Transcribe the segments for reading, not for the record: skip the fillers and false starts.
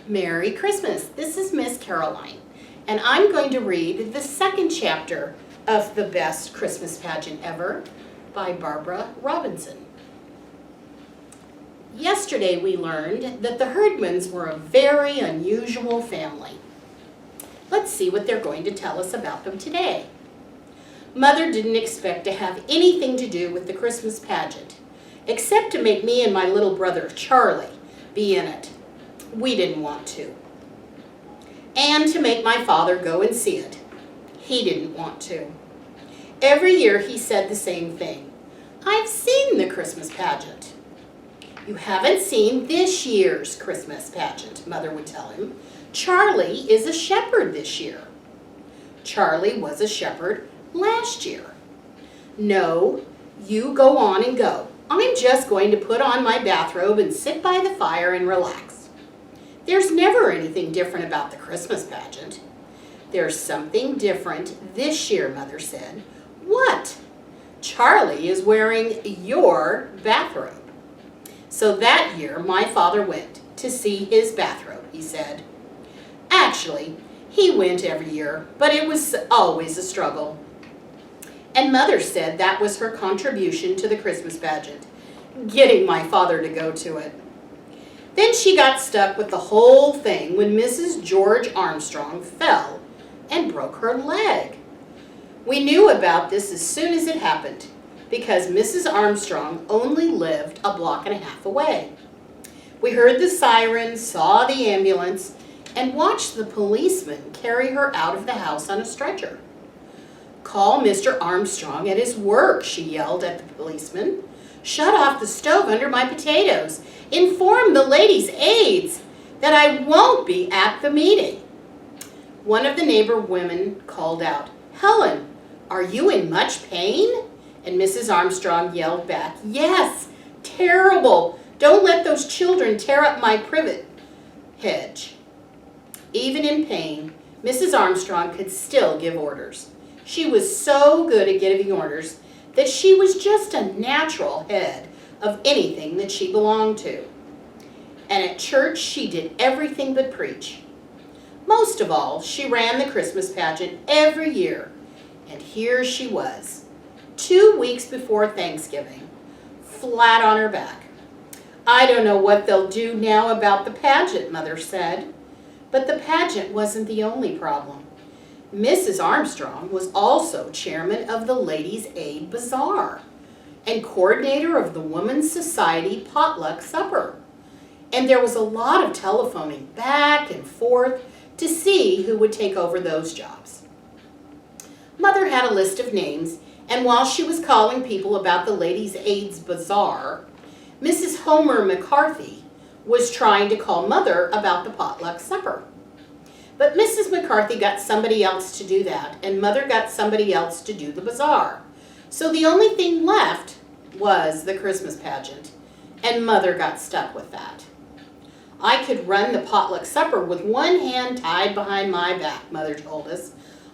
Merry Christmas. This is Miss Caroline, and I'm going to read the second chapter of The Best Christmas Pageant Ever by Barbara Robinson. Yesterday we learned that the Herdmans were a very unusual family. Let's see what they're going to tell us about them today. Mother didn't expect to have anything to do with the Christmas pageant, except to make me and my little brother Charlie be in it. We didn't want to. And to make my father go and see it. He didn't want to. Every year he said the same thing. I've seen the Christmas pageant. You haven't seen this year's Christmas pageant, Mother would tell him. Charlie is a shepherd this year. Charlie was a shepherd last year. No, you go on and go. I'm just going to put on my bathrobe and sit by the fire and relax. There's never anything different about the Christmas pageant. There's something different this year, Mother said. What? Charlie is wearing your bathrobe. So that year, my father went to see his bathrobe, he said. Actually, he went every year, but it was always a struggle. And Mother said that was her contribution to the Christmas pageant, getting my father to go to it. Then she got stuck with the whole thing when Mrs. George Armstrong fell and broke her leg. We knew about this as soon as it happened because Mrs. Armstrong only lived a block and a half away. We heard the siren, saw the ambulance, and watched the policeman carry her out of the house on a stretcher. Call Mr. Armstrong at his work, she yelled at the policeman. Shut off the stove under my potatoes. Inform the ladies' aides that I won't be at the meeting. One of the neighbor women called out, Helen, are you in much pain? And Mrs. Armstrong yelled back, Yes, terrible. Don't let those children tear up my privet hedge. Even in pain, Mrs. Armstrong could still give orders. She was so good at giving orders that she was just a natural head of anything that she belonged to. And at church, she did everything but preach. Most of all, she ran the Christmas pageant every year. And here she was, 2 weeks before Thanksgiving, flat on her back. I don't know what they'll do now about the pageant, Mother said. But the pageant wasn't the only problem. Mrs. Armstrong was also chairman of the Ladies' Aid Bazaar and coordinator of the Women's Society Potluck Supper. And there was a lot of telephoning back and forth to see who would take over those jobs. Mother had a list of names, and while she was calling people about the Ladies' Aid Bazaar, Mrs. Homer McCarthy was trying to call Mother about the potluck supper. But Mrs. McCarthy got somebody else to do that, and Mother got somebody else to do the bazaar. So the only thing left was the Christmas pageant, and Mother got stuck with that. I could run the potluck supper with one hand tied behind my back, Mother told us.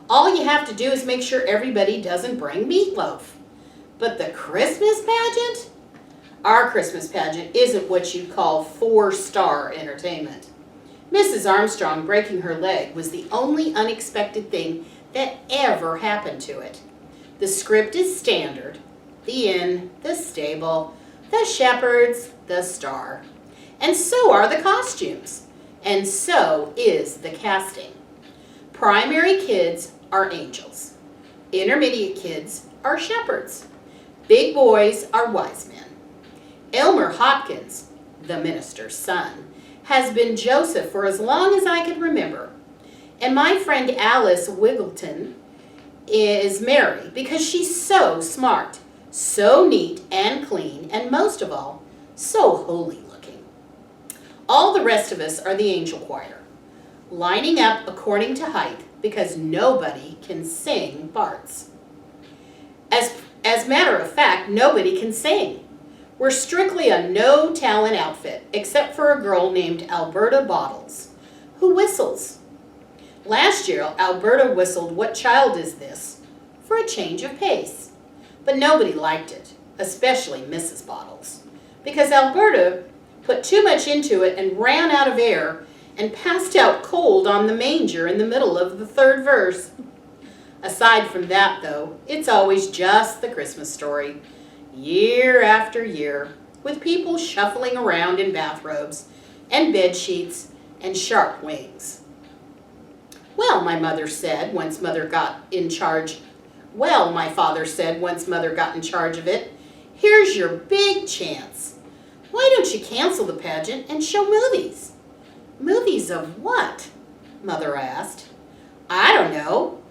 All you have to do is make sure everybody doesn't bring meatloaf. But the Christmas pageant? Our Christmas pageant isn't what you'd call 4-star entertainment. Mrs. Armstrong breaking her leg was the only unexpected thing that ever happened to it. The script is standard. The inn, the stable, the shepherds, the star. And so are the costumes. And so is the casting. Primary kids are angels. Intermediate kids are shepherds. Big boys are wise men. Elmer Hopkins, the minister's son, has been Joseph for as long as I can remember. And my friend Alice Wiggleton is Mary because she's so smart, so neat and clean, and most of all, so holy looking. All the rest of us are the angel choir, lining up according to height because nobody can sing parts. As a matter of fact, nobody can sing. We're strictly a no-talent outfit, except for a girl named Alberta Bottles, who whistles. Last year, Alberta whistled What Child Is This? For a change of pace. But nobody liked it, especially Mrs. Bottles, because Alberta put too much into it and ran out of air and passed out cold on the manger in the middle of the third verse. Aside from that, though, it's always just the Christmas story, year after year, with people shuffling around in bathrobes and bed sheets and sharp wings. Well, my father said once Mother got in charge of it, here's your big chance. Why don't you cancel the pageant and show movies? Movies of what? Mother asked. I don't know.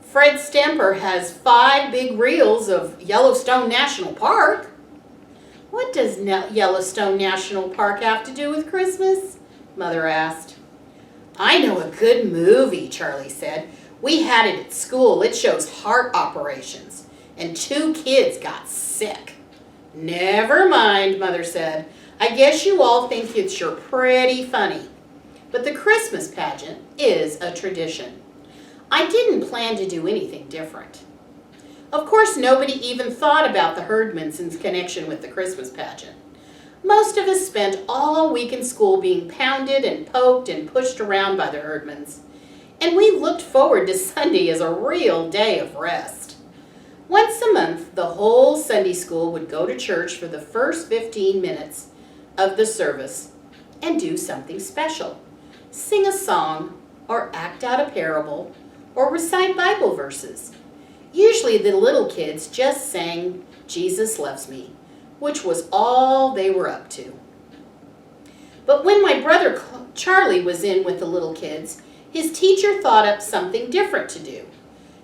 Fred Stemper has 5 big reels of Yellowstone National Park. What does Yellowstone National Park have to do with Christmas? Mother asked. I know a good movie, Charlie said. We had it at school. It shows heart operations, and 2 kids got sick. Never mind, Mother said. I guess you all think it's sure pretty funny. But the Christmas pageant is a tradition. I didn't plan to do anything different. Of course, nobody even thought about the Herdmans in connection with the Christmas pageant. Most of us spent all week in school being pounded and poked and pushed around by the Herdmans, and we looked forward to Sunday as a real day of rest. Once a month, the whole Sunday school would go to church for the first 15 minutes of the service and do something special. Sing a song, or act out a parable, or recite Bible verses. Usually the little kids just sang Jesus Loves Me, which was all they were up to. But when my brother Charlie was in with the little kids, his teacher thought up something different to do.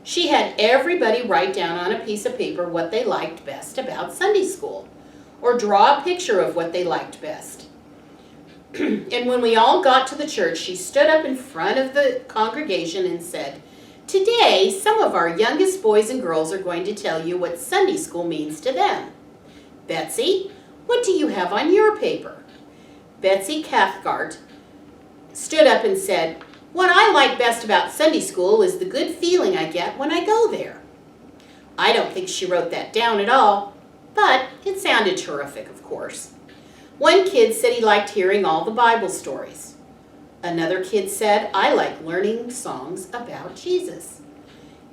She had everybody write down on a piece of paper what they liked best about Sunday school, or draw a picture of what they liked best. And when we all got to the church, she stood up in front of the congregation and said, "Today, some of our youngest boys and girls are going to tell you what Sunday school means to them. Betsy, what do you have on your paper?" Betsy Cathcart stood up and said, "What I like best about Sunday school is the good feeling I get when I go there." I don't think she wrote that down at all, but it sounded terrific, of course. One kid said he liked hearing all the Bible stories. Another kid said, "I like learning songs about Jesus."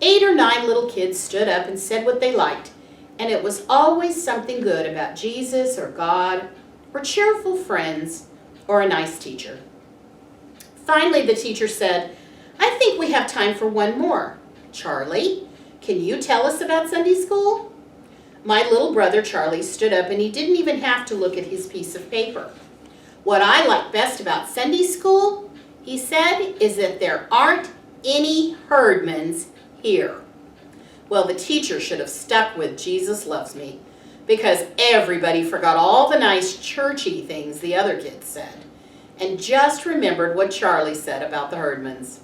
8 or 9 little kids stood up and said what they liked, and it was always something good about Jesus or God or cheerful friends or a nice teacher. Finally, the teacher said, "I think we have time for one more. Charlie, can you tell us about Sunday school?" My little brother Charlie stood up, and he didn't even have to look at his piece of paper. "What I like best about Sunday school," he said, "is that there aren't any Herdmans here." Well, the teacher should have stuck with Jesus Loves Me, because everybody forgot all the nice churchy things the other kids said, and just remembered what Charlie said about the Herdmans.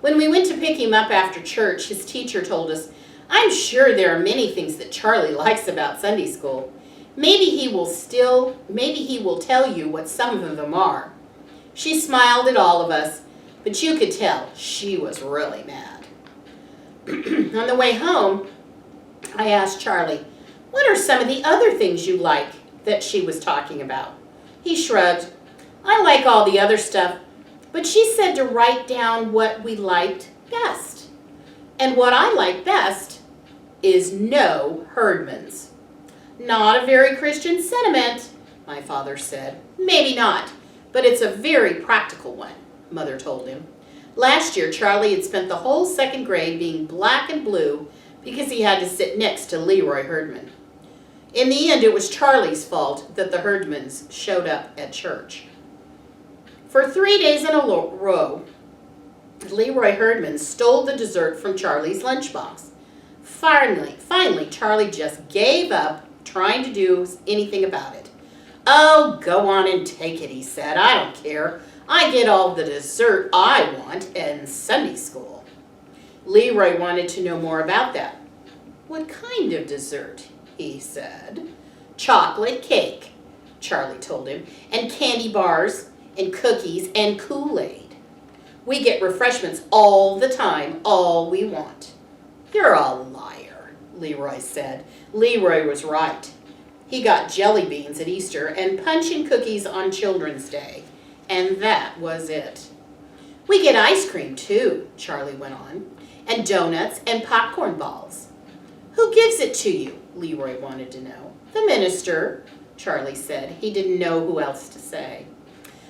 When we went to pick him up after church, his teacher told us, "I'm sure there are many things that Charlie likes about Sunday school. Maybe he will tell you what some of them are." She smiled at all of us, but you could tell she was really mad. On the way home, I asked Charlie, "What are some of the other things you like that she was talking about?" He shrugged. "I like all the other stuff, but she said to write down what we liked best. And what I like best is no Herdmans." "Not a very Christian sentiment," my father said. "Maybe not, but it's a very practical one," Mother told him. Last year, Charlie had spent the whole 2nd grade being black and blue because he had to sit next to Leroy Herdman. In the end, it was Charlie's fault that the Herdmans showed up at church. For 3 days in a row, Leroy Herdman stole the dessert from Charlie's lunchbox. Finally, Charlie just gave up trying to do anything about it. "Oh, go on and take it," he said. "I don't care. I get all the dessert I want in Sunday school." Leroy wanted to know more about that. "What kind of dessert?" he said. "Chocolate cake," Charlie told him, "and candy bars and cookies and Kool-Aid. We get refreshments all the time, all we want." "You're a liar," Leroy said. Leroy was right. He got jelly beans at Easter and punch and cookies on Children's Day, and that was it. We get ice cream too, Charlie went on, and donuts and popcorn balls. Who gives it to you? Leroy wanted to know. The minister, Charlie said. He didn't know who else to say.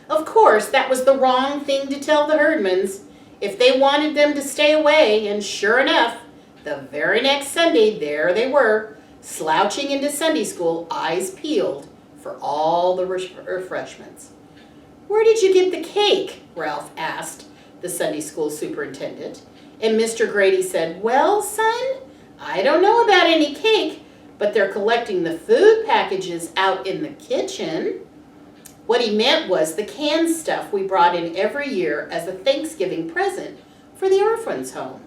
Of course, that was the wrong thing to tell the herdmans if they wanted them to stay away, and sure enough, the very next Sunday, there they were, slouching into Sunday school, eyes peeled for all the refreshments. Where did you get the cake? Ralph asked the Sunday school superintendent. And Mr. Grady said, well, son, I don't know about any cake, but they're collecting the food packages out in the kitchen. What he meant was the canned stuff we brought in every year as a Thanksgiving present for the orphans' home.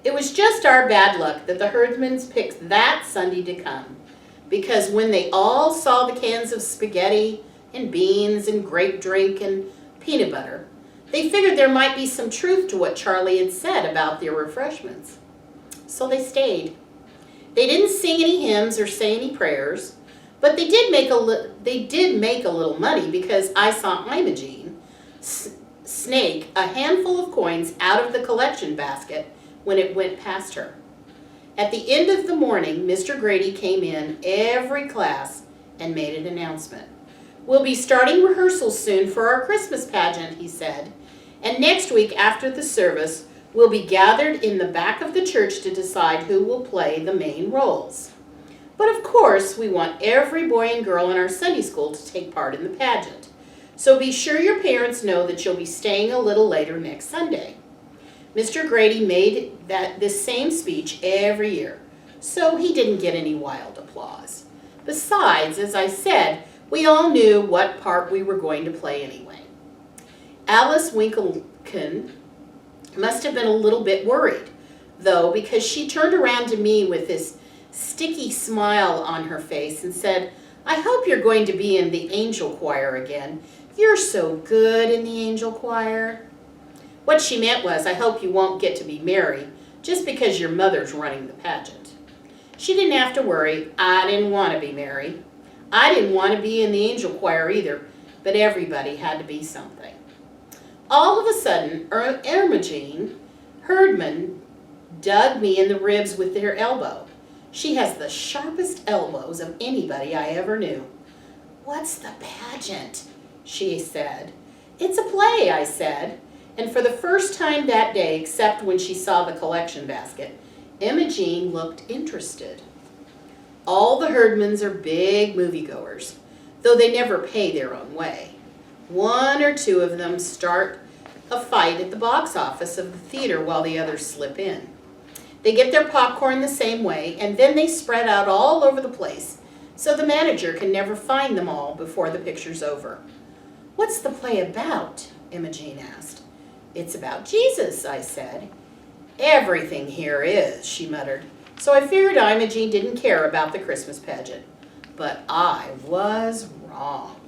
It was just our bad luck that the herdsmen picked that Sunday to come, because when they all saw the cans of spaghetti and beans and grape drink and peanut butter, they figured there might be some truth to what Charlie had said about their refreshments. So they stayed. They didn't sing any hymns or say any prayers, but they did make a little money because I saw Imogene snake a handful of coins out of the collection basket when it went past her. At the end of the morning, Mr. Grady came in every class and made an announcement. We'll be starting rehearsals soon for our Christmas pageant, he said, and next week after the service, we'll be gathered in the back of the church to decide who will play the main roles. But of course, we want every boy and girl in our Sunday school to take part in the pageant. So be sure your parents know that you'll be staying a little later next Sunday. Mr. Grady made this same speech every year, so he didn't get any wild applause. Besides, as I said, we all knew what part we were going to play anyway. Alice Winklekin must have been a little bit worried, though, because she turned around to me with this sticky smile on her face and said, I hope you're going to be in the angel choir again. You're so good in the angel choir. What she meant was, I hope you won't get to be Mary just because your mother's running the pageant. She didn't have to worry. I didn't want to be Mary. I didn't want to be in the angel choir either, but everybody had to be something. All of a sudden, Imogene Herdman dug me in the ribs with her elbow. She has the sharpest elbows of anybody I ever knew. What's the pageant? She said. It's a play, I said. And for the first time that day, except when she saw the collection basket, Imogene looked interested. All the Herdmans are big moviegoers, though they never pay their own way. One or two of them start a fight at the box office of the theater while the others slip in. They get their popcorn the same way, and then they spread out all over the place, so the manager can never find them all before the picture's over. What's the play about? Imogene asked. It's about Jesus, I said. Everything here is, she muttered. So I figured Imogene didn't care about the Christmas pageant. But I was wrong.